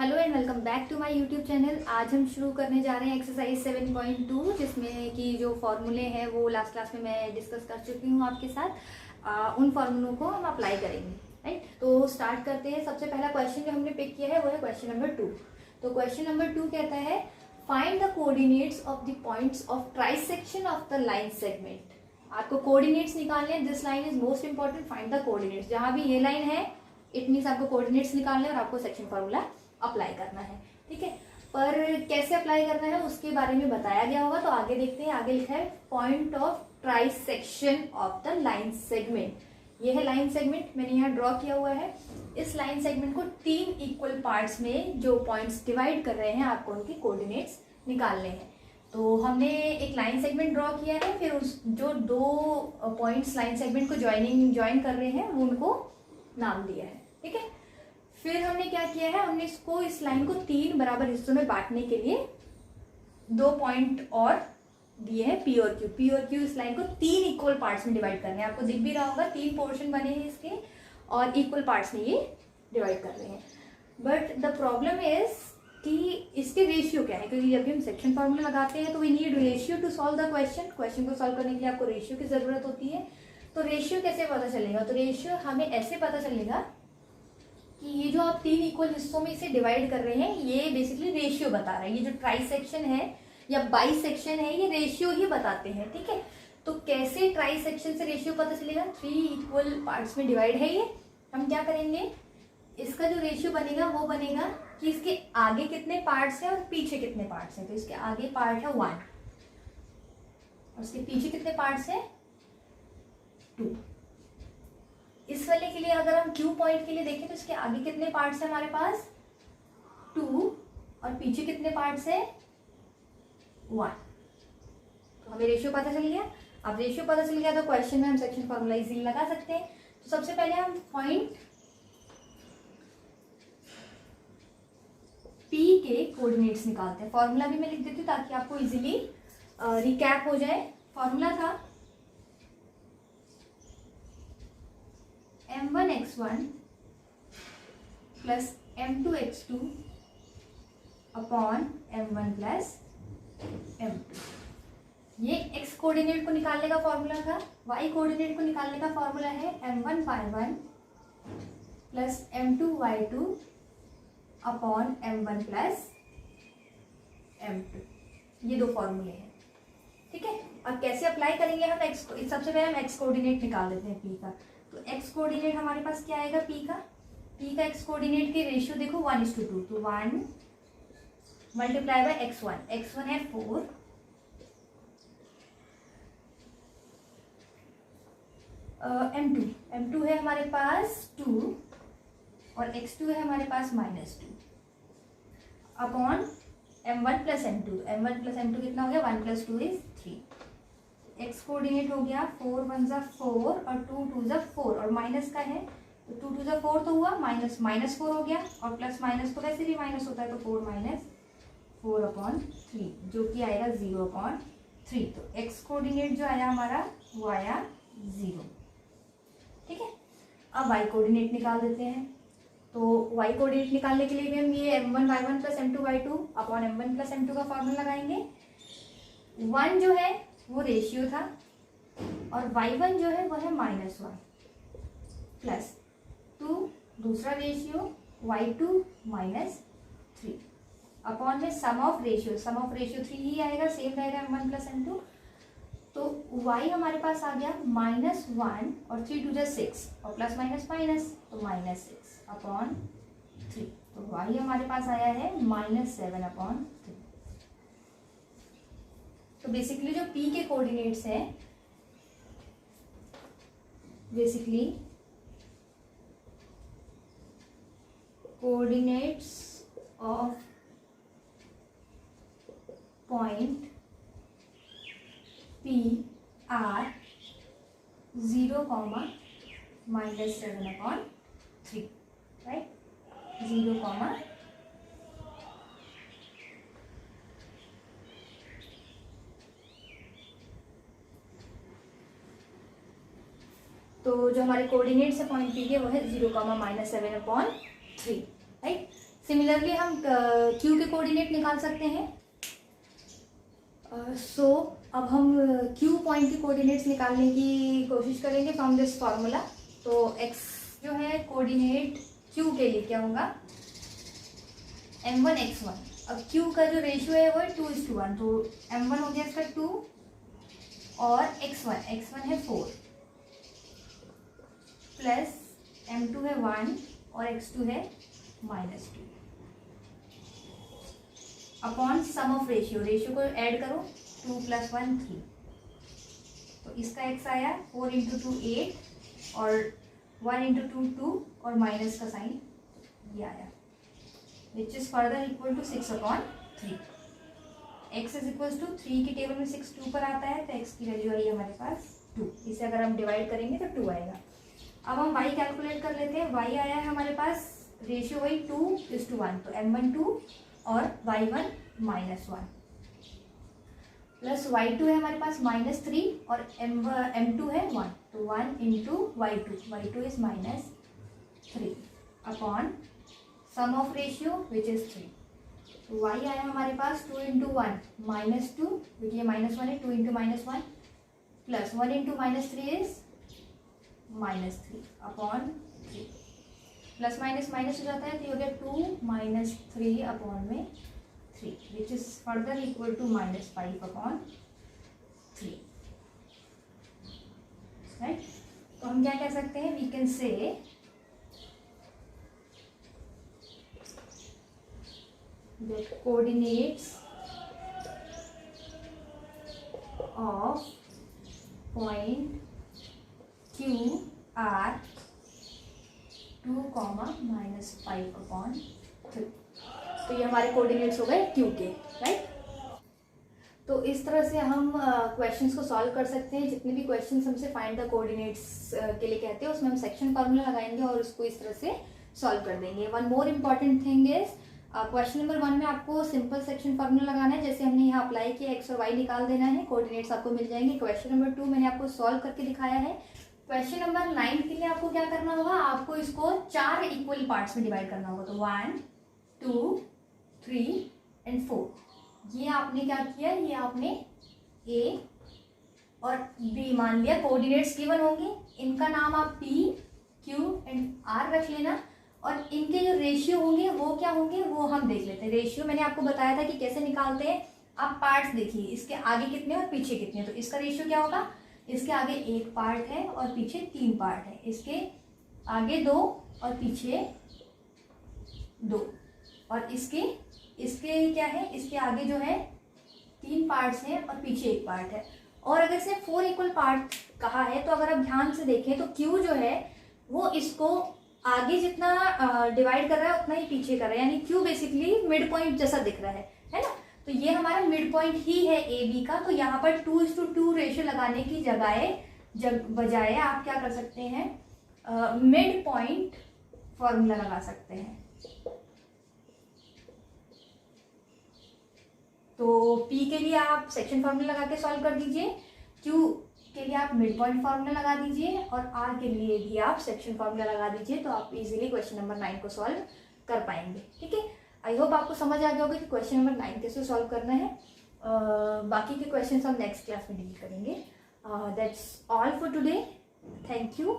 Hello and welcome back to my YouTube channel. आज हम शुरू करने जा रहे हैं एक्सरसाइज 7.2 जिसमें कि जो फॉर्मूले हैं वो लास्ट क्लास में मैं डिस्कस कर चुकी हूँ आपके साथ। उन फॉर्मूलों को हम अप्लाई करेंगे। राइट, तो स्टार्ट करते हैं। सबसे पहला क्वेश्चन जो हमने पिक किया है वो है क्वेश्चन नंबर 2। तो क्वेश्चन नंबर 2 कहता है find the coordinates of the points of trisection of the line segment. आपको कोऑर्डिनेट्स निकालने हैं। This line is most important. Find the coordinates. जहां भी ये लाइन है इट मीन्स आपको कोऑर्डिनेट्स निकालने और आपको सेक्शन फॉर्मूला अप्लाई करना है। ठीक है, पर कैसे अप्लाई करना है उसके बारे में बताया गया होगा। तो आगे देखते हैं। आगे लिखा है point of trisection of the line segment. ये है लाइन सेगमेंट, मैंने यहाँ ड्रॉ किया हुआ है। इस लाइन सेगमेंट को 3 इक्वल पार्ट्स में जो पॉइंट्स डिवाइड कर रहे हैं आपको उनके कोऑर्डिनेट्स निकालने हैं। तो हमने एक लाइन सेगमेंट ड्रॉ किया है, फिर उस जो 2 पॉइंट्स लाइन सेगमेंट को ज्वाइन कर रहे हैं वो उनको नाम दिया है। ठीक है, फिर हमने क्या किया है, हमने इस लाइन को 3 बराबर हिस्सों में बांटने के लिए 2 पॉइंट और दिए हैं पी और क्यू। पी और क्यू इस लाइन को 3 इक्वल पार्ट्स में डिवाइड करने हैं। आपको दिख भी रहा होगा 3 पोर्शन बने हैं इसके और इक्वल पार्ट्स में ये डिवाइड कर रहे हैं। बट द प्रॉब्लम इज कि इसके रेशियो क्या है, क्योंकि जब भी हम सेक्शन फॉर्मूला लगाते हैं तो we need ratio to solve the question को सॉल्व करने के लिए आपको रेशियो की जरूरत होती है। तो रेशियो कैसे पता चलेगा, तो रेशियो हमें ऐसे पता चलेगा कि ये जो आप 3 इक्वल हिस्सों में इसे डिवाइड कर रहे हैं ये बेसिकली रेशियो बता रहा है। ये जो ट्राई सेक्शन है या बाई सेक्शन है ये रेशियो ही बताते हैं। ठीक है, तो कैसे ट्राई सेक्शन से रेशियो पता चलेगा, 3 इक्वल पार्ट्स में डिवाइड है ये। हम क्या करेंगे, इसका जो रेशियो बनेगा वो बनेगा कि इसके आगे कितने पार्ट्स हैं और पीछे कितने पार्ट्स हैं। तो इसके आगे पार्ट है 1 और इसके पीछे कितने पार्ट्स हैं 2। इस वाले के लिए अगर हम क्यू पॉइंट के लिए देखें तो इसके आगे कितने पार्ट्स हैं हमारे पास 2 और पीछे कितने पार्ट्स हैं 1। तो हमें रेशियो पता चल गया। अब रेशियो पता चल गया तो क्वेश्चन में हम सेक्शन फॉर्मूला इजीली लगा सकते हैं। तो सबसे पहले हम पॉइंट पी के कोऑर्डिनेट्स निकालते हैं। फॉर्मूला भी मैं लिख देती हूँ ताकि आपको इजीली रिकैप हो जाए। फॉर्मूला था m1x1 plus m2x2 upon m1 plus m2। ये x कोऑर्डिनेट को निकालने का फॉर्मूला था। y कोऑर्डिनेट को निकालने का फॉर्मूला है m1y1 plus m2y2 upon m1 plus m2। ये 2 फॉर्मूले हैं। ठीक है, अब कैसे अप्लाई करेंगे हम x को। सबसे पहले हम x कोऑर्डिनेट निकाल देते हैं p का। तो x कोऑर्डिनेट हमारे पास क्या आएगा p का x कोऑर्डिनेट के रेशियो देखो 1:2। तो 1 मल्टीप्लाई बाय x1 है 4 m2 है हमारे पास 2 और x2 है हमारे पास -2 upon m1 plus m2। m1 plus m2 कितना हो गया 1 प्लस 2 इज 3। x कोऑर्डिनेट हो गया 4 1 जा 4 और 2 2 जा 4 और माइनस का है तो 2 2 जा 4 तो हुआ -4 हो गया और प्लस माइनस तो वैसे भी माइनस होता है तो 4 अपॉन 3 जो कि आएगा 0/3। तो x कोऑर्डिनेट जो आया हमारा वो आया 0। ठीक है, अब y कोऑर्डिनेट निकाल देते हैं। तो y कोऑर्डिनेट निकालने के लिए भी हम ये m1y1 plus m2y2 upon m1 plus m2 का फॉर्मूला लगाएंगे। 1 जो है वो रेशियो था और y1 जो है वो है -1 प्लस 2 दूसरा रेशियो y2 -3 अपॉन में सम ऑफ रेशियो 3 ही आएगा, सेम रहेगा m1 प्लस m2। तो y हमारे पास आ गया -1 और 3 2 जा 6 और प्लस माइनस तो -6 अपॉन 3। तो y हमारे पास आया है -7/3। तो बेसिकली जो p के कोऑर्डिनेट्स हैं basically coordinates of point p are 0, -7/3। Right, 0, तो जो हमारे कोऑर्डिनेट्स है पॉइंट पी के वो है 0, -7/3। राइट, सिमिलरली हम क्यू के कोऑर्डिनेट निकाल सकते हैं। सो अब हम क्यू पॉइंट की कोऑर्डिनेट्स निकालने की कोशिश करेंगे फ्रॉम दिस फार्मूला। तो x जो है कोऑर्डिनेट क्यू के लिए क्या होगा, m1 x1। अब q का जो रेशियो है वो है 2:1, तो m1 हो गया इसका 2 और x1 है 4 प्लस m2 है 1 और x2 है -2 अपॉन सम ऑफ रेशियो को ऐड करो 2 + 1 3। तो इसका x आया 4 × 2 8 और 1 × 2 2 और माइनस का साइन ये आया, which is further equal to 6/3। x is equal to 3 की टेबल में 6 2 पर आता है, तो x की वैल्यू आई हमारे पास 2। इसे अगर हम डिवाइड करेंगे तो 2 आएगा। अब हम y कैलकुलेट कर लेते हैं। y आया है हमारे पास रेशियो वही 2:1, तो m1 2 और y1 -1 प्लस y2 है हमारे पास -3 और m2 है 1, तो 1 × y2 is -3 upon sum of ratio which is 3। तो y आया हमारे पास 2 × 1 -2, क्योंकि ये -1 है, 2 × -1 plus 1 × -3 is -3 upon 3। Plus minus minus हो जाता है, तो ये हो गया 2 - 3 अपॉन में 3, which is further equal to -5 upon 3, right. तो हम क्या कह सकते हैं, we can say that coordinates of point Q are 2, -5/3। तो ये हमारे कोऑर्डिनेट्स हो गए क्यू के, राइट। तो इस तरह से हम क्वेश्चंस को सॉल्व कर सकते हैं। जितने भी क्वेश्चंस हमसे फाइंड द कोऑर्डिनेट्स के लिए कहते हैं, उसमें हम सेक्शन फार्मूला लगाएंगे और उसको इस तरह से सॉल्व कर देंगे। One more important thing is question number 1 में आपको सिंपल सेक्शन फार्मूला लगाना है, जैसे हमने यहाँ अप्लाई किया, x और y निकाल देना है, कोऑर्डिनेट्स आपको मिल जाएंगे। क्वेश्चन नंबर 2 मैंने आपको सॉल्व करके दिखाया है। क्वेश्चन नंबर 9 के लिए आपको क्या करना होगा, आपको इसको 4 इक्वल पार्ट्स में डिवाइड करना होगा। तो 1 2 3 एंड 4। ये आपने क्या किया, ये आपने A और B मान लिया, कोऑर्डिनेट्स गिवन होंगे, इनका नाम आप P Q एंड R रख लेना, और इनके जो रेशियो होंगे वो क्या होंगे वो हम देख लेते हैं। रेशियो मैंने आपको बताया था कि कैसे निकालते हैं। आप पार्ट्स देखिए, इसके आगे कितने और पीछे कितने, तो इसका रेशियो क्या होगा, इसके आगे 1 पार्ट है और पीछे 3 पार्ट है, इसके आगे 2 और पीछे 2, और इसके क्या है, इसके आगे जो है 3 पार्ट्स हैं और पीछे 1 पार्ट है। और अगर से 4 इक्वल पार्ट कहा है, तो अगर आप ध्यान से देखें तो Q जो है वो इसको आगे जितना डिवाइड कर रहा है उतना ही पीछे कर रहा है, यानी Q बेसिकली मिड पॉइंट जैसा दिख रहा है ना। तो ये हमारा मिड पॉइंट ही है ए बी का। तो यहाँ पर 2:2 रेशियो लगाने की बजाय आप क्या कर सकते हैं, मिड पॉइंट फॉर्मूला लगा सकते हैं। तो P के लिए आप सेक्शन फार्मूला लगा के सॉल्व कर दीजिए, Q के लिए आप मिड पॉइंट फार्मूला लगा दीजिए, और R के लिए भी आप सेक्शन फार्मूला लगा दीजिए। तो आप इजीली क्वेश्चन नंबर 9 को सॉल्व कर पाएंगे, ठीक है। आई होप आपको समझ आ गया होगा कि क्वेश्चन नंबर 9 कैसे सॉल्व करना है। बाकी के क्वेश्चन हम नेक्स्ट क्लास में डील करेंगे। That's all for today, thank you.